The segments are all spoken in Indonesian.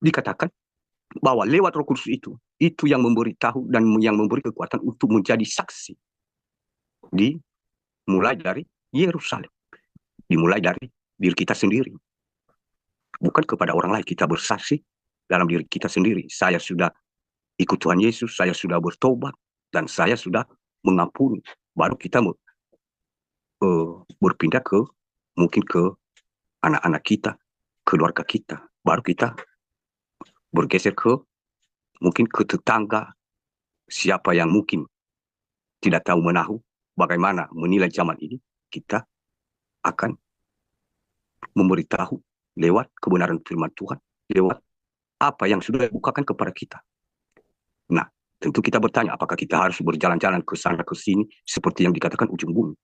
dikatakan bahwa lewat Roh Kudus itu yang memberitahu dan yang memberi kekuatan untuk menjadi saksi, dimulai dari Yerusalem, dimulai dari diri kita sendiri, bukan kepada orang lain. Kita bersaksi dalam diri kita sendiri. Saya sudah ikut Tuhan Yesus, saya sudah bertobat, dan saya sudah mengampuni. Baru kita berpindah mungkin ke anak-anak kita, keluarga kita. Baru kita bergeser mungkin ke tetangga, siapa yang mungkin tidak tahu menahu bagaimana menilai zaman ini. Kita akan memberitahu lewat kebenaran firman Tuhan, lewat apa yang sudah dibukakan kepada kita. Nah, tentu kita bertanya, apakah kita harus berjalan-jalan ke sana ke sini seperti yang dikatakan ujung bumi?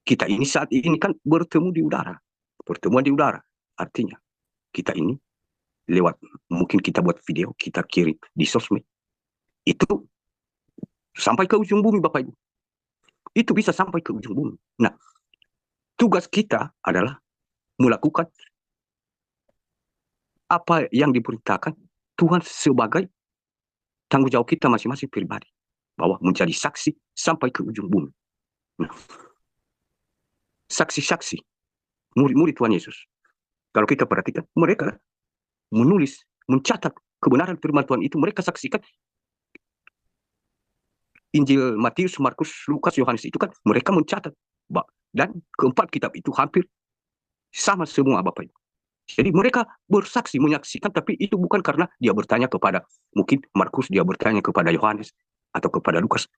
Kita ini saat ini kan bertemu di udara. Pertemuan di udara artinya kita ini lewat, mungkin kita buat video, kita kirim di sosmed, itu sampai ke ujung bumi, Bapak Ibu. Itu bisa sampai ke ujung bumi. Nah, tugas kita adalah melakukan apa yang diperintahkan Tuhan sebagai tanggung jawab kita masing-masing pribadi, bahwa menjadi saksi sampai ke ujung bumi. Nah, saksi-saksi murid-murid Tuhan Yesus, kalau kita perhatikan, mereka menulis, mencatat kebenaran firman Tuhan itu. Mereka saksikan Injil Matius, Markus, Lukas, Yohanes itu kan mereka mencatat. Dan keempat kitab itu hampir sama semua, Bapak Ibu. Jadi mereka bersaksi, menyaksikan, tapi itu bukan karena dia bertanya kepada, mungkin Markus dia bertanya kepada Yohanes atau kepada Lukas,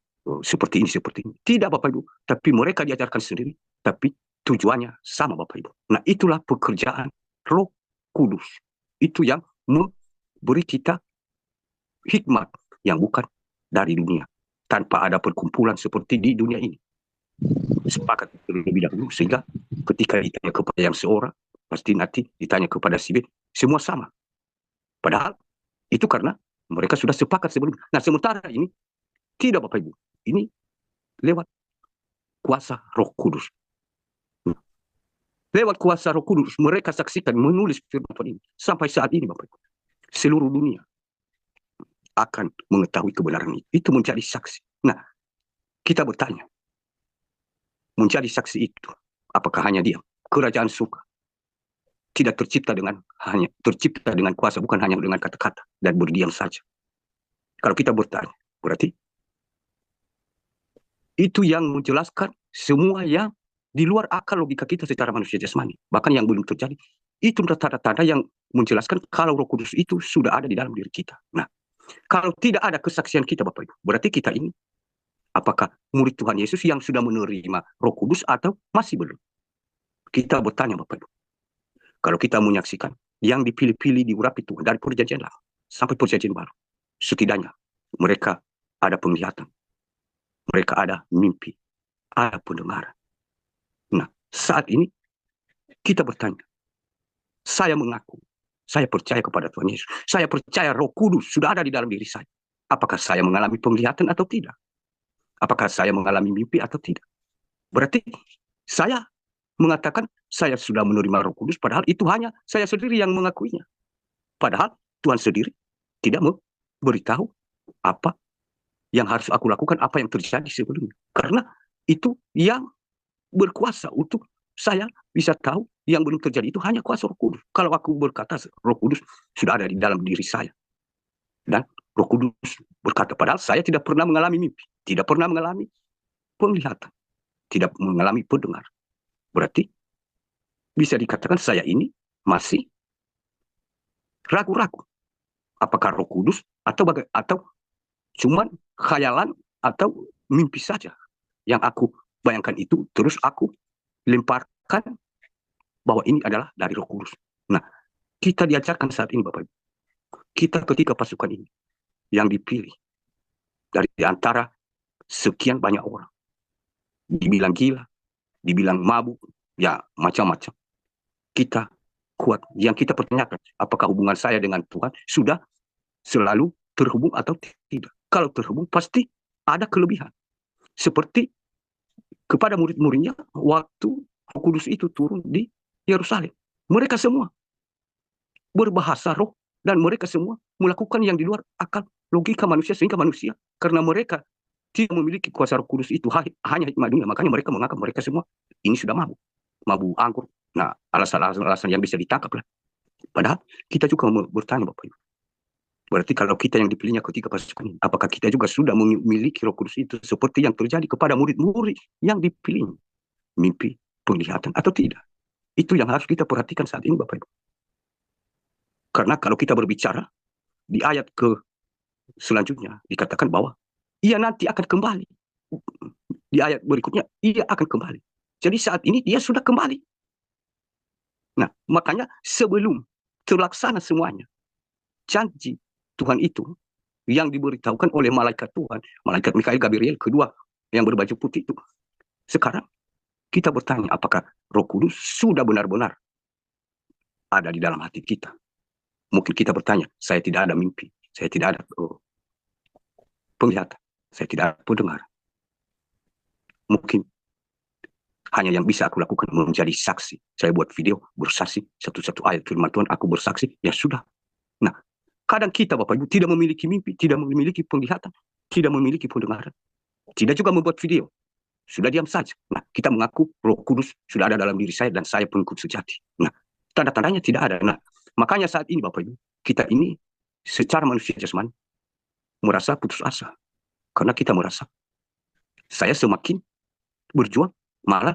seperti ini, seperti ini. Tidak, Bapak Ibu. Tapi mereka diajarkan sendiri, tapi tujuannya sama, Bapak Ibu. Nah, itulah pekerjaan Roh Kudus. Itu yang memberi kita hikmat yang bukan dari dunia, tanpa ada perkumpulan seperti di dunia ini. Sepakat terlebih dahulu, sehingga ketika ditanya kepada yang seorang, pasti nanti ditanya kepada si B, semua sama. Padahal itu karena mereka sudah sepakat sebelumnya. Nah, sementara ini tidak, Bapak Ibu. Ini lewat kuasa Roh Kudus. Lewat kuasa Roh Kudus mereka saksikan, menulis firman Tuhan ini. Sampai saat ini, Bapak Ibu, seluruh dunia akan mengetahui kebenaran itu. Itu menjadi saksi. Nah, kita bertanya, menjadi saksi itu apakah hanya diam? Kerajaan surga tidak tercipta dengan kuasa, bukan hanya dengan kata-kata dan berdiam saja. Kalau kita bertanya, berarti itu yang menjelaskan semua yang di luar akal logika kita secara manusia jasmani, bahkan yang belum terjadi. Itu tanda-tanda yang menjelaskan kalau Roh Kudus itu sudah ada di dalam diri kita. Nah, kalau tidak ada kesaksian kita, Bapak Ibu, berarti kita ini apakah murid Tuhan Yesus yang sudah menerima Roh Kudus atau masih belum? Kita bertanya, Bapak Ibu. Kalau kita menyaksikan yang dipilih-pilih diurapi Tuhan dari perjanjian lama sampai perjanjian baru, setidaknya mereka ada penglihatan, mereka ada mimpi, ada pendengaran. Nah, saat ini kita bertanya, saya mengaku, saya percaya kepada Tuhan Yesus, saya percaya Roh Kudus sudah ada di dalam diri saya. Apakah saya mengalami penglihatan atau tidak? Apakah saya mengalami mimpi atau tidak? Berarti saya mengatakan saya sudah menerima Roh Kudus, padahal itu hanya saya sendiri yang mengakuinya. Padahal Tuhan sendiri tidak memberitahu apa yang harus aku lakukan, apa yang terjadi sebelumnya. Karena itu yang berkuasa untuk saya bisa tahu yang belum terjadi itu hanya kuasa Roh Kudus. Kalau aku berkata Roh Kudus sudah ada di dalam diri saya, dan Roh Kudus berkata, padahal saya tidak pernah mengalami mimpi, tidak pernah mengalami penglihatan, tidak mengalami pendengar. Berarti bisa dikatakan saya ini masih ragu-ragu. Apakah Roh Kudus atau cuman khayalan atau mimpi saja yang aku bayangkan itu, terus aku lemparkan bahwa ini adalah dari Roh Kudus. Nah, kita diajarkan saat ini, Bapak Ibu, kita ketika pasukan ini yang dipilih dari antara sekian banyak orang, dibilang gila, dibilang mabuk, ya macam-macam. Kita kuat. Yang kita pertanyakan, apakah hubungan saya dengan Tuhan sudah selalu terhubung atau tidak? Kalau terhubung, pasti ada kelebihan. Seperti kepada murid-muridnya waktu Roh Kudus itu turun di Yerusalem. Mereka semua berbahasa roh Dan mereka semua melakukan yang di luar akal logika manusia, sehingga manusia karena mereka tidak memiliki kuasa Roh Kudus itu hanya hikmah dunia, makanya mereka menganggap mereka semua ini sudah mabuk anggur. Nah, alasan yang bisa ditangkap lah. Padahal kita juga bertanya Bapak Ibu. Berarti kalau kita yang dipilihnya ketika pasukan ini, apakah kita juga sudah memiliki Roh Kudus itu seperti yang terjadi kepada murid-murid yang dipilih? Mimpi, penglihatan atau tidak? Itu yang harus kita perhatikan saat ini Bapak Ibu. Karena kalau kita berbicara di ayat ke selanjutnya dikatakan bahwa ia nanti akan kembali. Di ayat berikutnya ia akan kembali. Jadi saat ini dia sudah kembali. Nah, makanya sebelum terlaksana semuanya, janji Tuhan itu yang diberitahukan oleh malaikat Tuhan, malaikat Mikael, Gabriel, kedua yang berbaju putih itu. Sekarang kita bertanya apakah Roh Kudus sudah benar-benar ada di dalam hati kita. Mungkin kita bertanya, saya tidak ada mimpi, saya tidak ada penglihatan, saya tidak ada pendengar. Mungkin hanya yang bisa aku lakukan menjadi saksi. Saya buat video bersaksi, satu-satu ayat firman Tuhan aku bersaksi, ya sudah. Nah, kadang kita Bapak Ibu tidak memiliki mimpi, tidak memiliki penglihatan, tidak memiliki pendengaran, tidak juga membuat video. Sudah diam saja. Nah, kita mengaku Roh Kudus sudah ada dalam diri saya dan saya pengikut sejati. Nah, tanda-tandanya tidak ada. Nah, makanya saat ini Bapak Ibu, kita ini secara manusia jasmani merasa putus asa. Karena kita merasa saya semakin berjuang, malah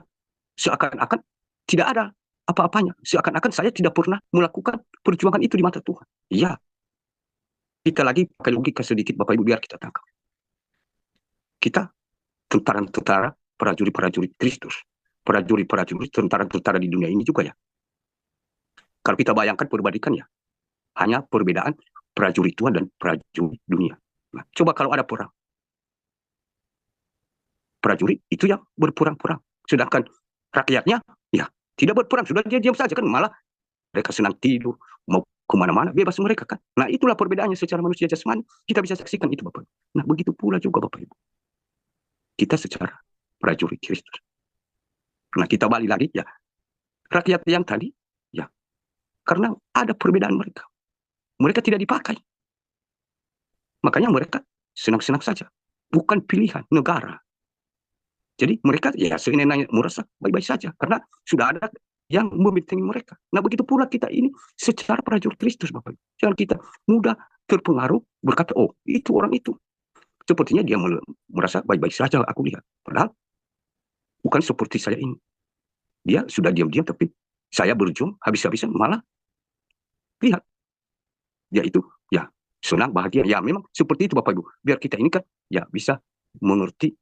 seakan-akan tidak ada apa-apanya. Seakan-akan saya tidak pernah melakukan perjuangan itu di mata Tuhan. Iya. Kita lagi pakai logika sedikit Bapak Ibu biar kita tangkap. Kita tentara-tentara, prajurit-prajurit Kristus, prajurit-prajurit, tentara-tentara di dunia ini juga ya. Kalau kita bayangkan perbandingan ya, hanya perbedaan prajurit Tuhan dan prajurit dunia. Nah, coba kalau ada perang, prajurit itu yang berperang-perang, sedangkan rakyatnya ya tidak berperang, sudah dia diam saja kan, malah mereka senang tidur, mau kemana-mana bebas mereka kan. Nah, itulah perbedaannya secara manusia jasmani. Kita bisa saksikan itu Bapak. Nah, begitu pula juga Bapak Ibu. Kita secara prajurit Kristus. Nah, kita balik lagi ya, rakyat yang tadi ya, karena ada perbedaan mereka. Mereka tidak dipakai. Makanya mereka senang-senang saja. Bukan pilihan negara. Jadi mereka ya seenaknya merasa baik-baik saja. Karena sudah ada yang membentengi mereka. Nah, begitu pula kita ini secara prajurit Kristus Bapak. Jangan kita mudah terpengaruh berkata, oh itu orang itu. Sepertinya dia merasa baik-baik saja aku lihat. Padahal bukan seperti saya ini. Dia sudah diam-diam tapi saya berjuang habis-habisan malah lihat. Yaitu ya senang, bahagia. Ya memang seperti itu Bapak Ibu. Biar kita ini kan ya bisa mengerti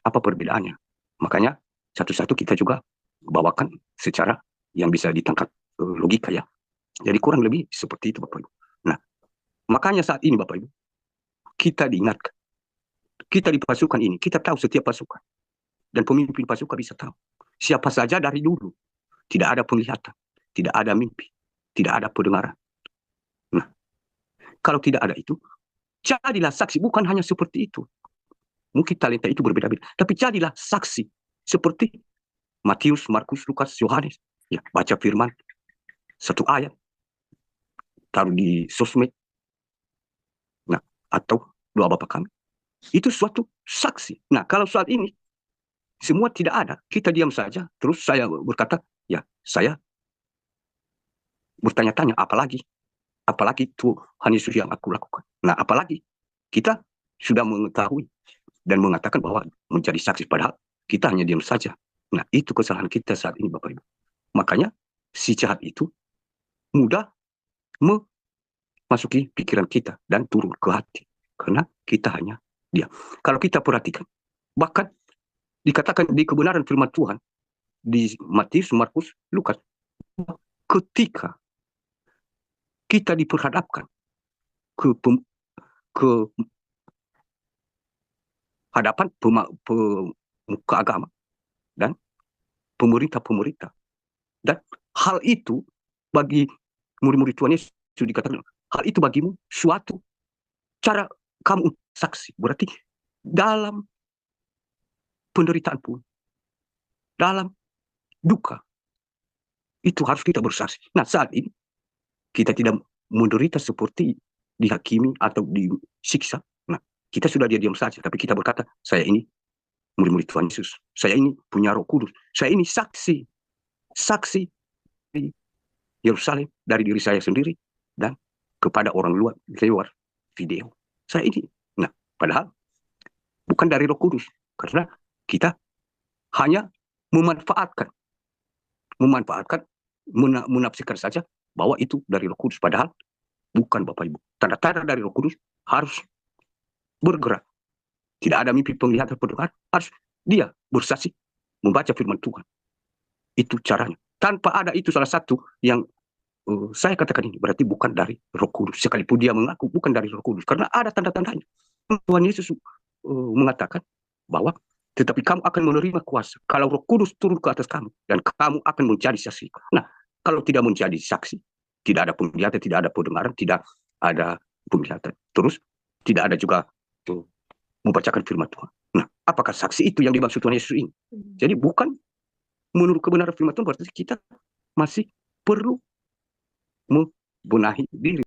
apa perbedaannya. Makanya satu-satu kita juga bawakan secara yang bisa ditangkap logika ya. Jadi kurang lebih seperti itu Bapak Ibu. Nah, makanya saat ini Bapak Ibu, kita diingatkan. Kita di pasukan ini, kita tahu setiap pasukan. Dan pemimpin pasukan bisa tahu. Siapa saja dari dulu. Tidak ada penglihatan. Tidak ada mimpi. Tidak ada pendengaran. Nah, kalau tidak ada itu, jadilah saksi. Bukan hanya seperti itu. Mungkin talenta itu berbeda-beda. Tapi jadilah saksi. Seperti Matius, Markus, Lukas, Yohanes. Ya, baca firman. Satu ayat. Taruh di sosmed. Nah, atau doa Bapa kami. Itu suatu saksi. Nah, kalau saat ini, semua tidak ada. Kita diam saja. Terus saya berkata, ya, saya bertanya-tanya, apalagi? Apalagi Tuhan Yesus yang aku lakukan. Nah, apalagi? Kita sudah mengetahui dan mengatakan bahwa menjadi saksi, padahal kita hanya diam saja. Nah, itu kesalahan kita saat ini Bapak Ibu. Makanya si jahat itu mudah memasuki pikiran kita dan turun ke hati. Karena kita hanya diam. Kalau kita perhatikan, bahkan dikatakan di kebenaran firman Tuhan, di Matius, Markus, Lukas, ketika kita diperhadapkan ke hadapan pemuka agama dan pemerintah-pemerintah. Dan hal itu bagi murid-murid Tuhan Yesus dikatakan, hal itu bagimu suatu cara kamu saksi. Berarti dalam penderitaan pun, dalam duka, itu harus kita bersaksi. Nah, saat ini kita tidak menderita seperti dihakimi atau disiksa. Nah, kita sudah diam saja, tapi kita berkata, saya ini murid-murid Tuhan Yesus, saya ini punya Roh Kudus, saya ini saksi di Yerusalem dari diri saya sendiri dan kepada orang luar lewat video. Saya ini. Nah, padahal bukan dari Roh Kudus, karena kita hanya memanfaatkan, menafsirkan saja bahwa itu dari Roh Kudus, padahal bukan, Bapak Ibu. Tanda-tanda dari Roh Kudus harus bergerak. Tidak ada mimpi, penglihatan, pendengaran. Harus dia bersaksi, membaca firman Tuhan. Itu caranya. Tanpa ada itu salah satu yang saya katakan ini berarti bukan dari Roh Kudus. Sekalipun dia mengaku bukan dari Roh Kudus, karena ada tanda-tandanya. Tuhan Yesus mengatakan bahwa tetapi kamu akan menerima kuasa kalau Roh Kudus turun ke atas kamu, dan kamu akan menjadi saksi. Nah, kalau tidak menjadi saksi, tidak ada penglihatan, tidak ada pendengaran, tidak ada penglihatan, terus tidak ada juga membacakan firman Tuhan. Nah, apakah saksi itu yang dimaksud Tuhan Yesus ini? Jadi bukan menurut kebenaran firman Tuhan, berarti kita masih perlu membenahi diri.